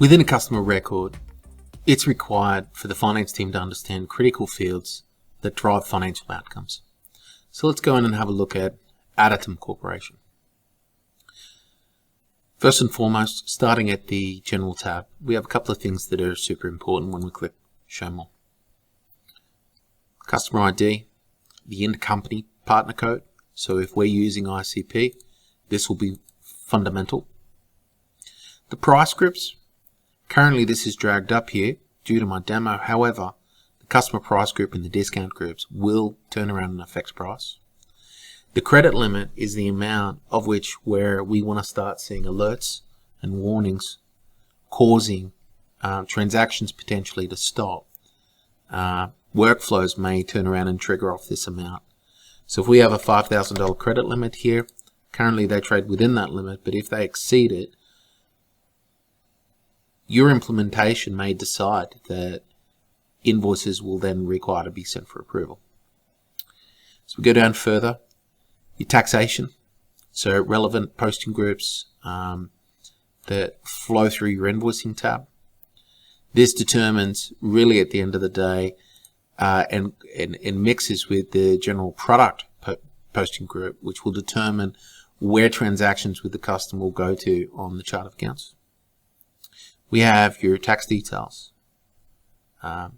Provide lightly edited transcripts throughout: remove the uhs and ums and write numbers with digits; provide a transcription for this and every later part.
Within a customer record, it's required for the finance team to understand critical fields that drive financial outcomes. So let's go in and have a look at Additum Corporation. First and foremost, starting at the General tab, we have a couple of things that are super important when we click Show More. Customer ID, the intercompany partner code. So if we're using ICP, this will be fundamental. The price groups, currently this is dragged up here due to my demo. However, the customer price group and the discount groups will turn around and affect price. The credit limit is the amount of which where we want to start seeing alerts and warnings causing transactions potentially to stop. Workflows may turn around and trigger off this amount. So if we have a $5,000 credit limit here, currently they trade within that limit, but if they exceed it, your implementation may decide that invoices will then require to be sent for approval. So we go down further, your taxation, so relevant posting groups that flow through your invoicing tab. This determines really at the end of the day and mixes with the general product posting group, which will determine where transactions with the customer will go to on the chart of accounts. We have your tax details. Under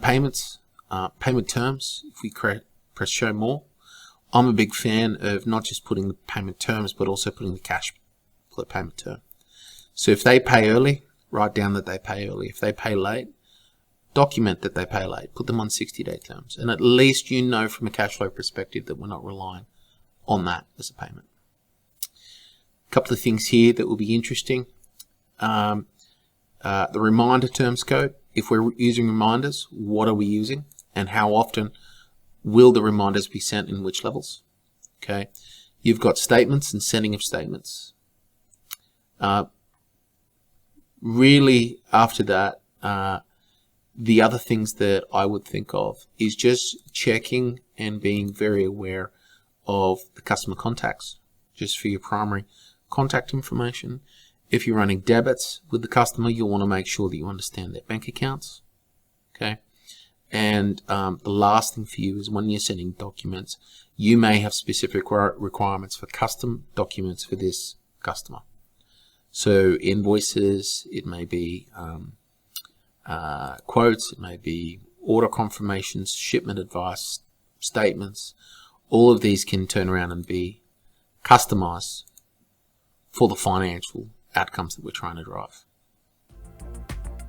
payments, payment terms, if we press Show More, I'm a big fan of not just putting the payment terms, but also putting the cash for the payment term. So if they pay early, write down that they pay early. If they pay late, document that they pay late. Put them on 60-day terms. And at least you know from a cash flow perspective that we're not relying on that as a payment. A couple of things here that will be interesting. The reminder terms code. If we're using reminders, what are we using? And how often will the reminders be sent in which levels? Okay. You've got statements and sending of statements. Really, after that, the other things that I would think of is just checking and being very aware of the customer contacts, just for your primary contact information. If you're running debits with the customer, you'll want to make sure that you understand their bank accounts. Okay. And the last thing for you is when you're sending documents, you may have specific requirements for custom documents for this customer. So invoices, it may be quotes, it may be order confirmations, shipment advice, statements. All of these can turn around and be customized for the financial outcomes that we're trying to drive.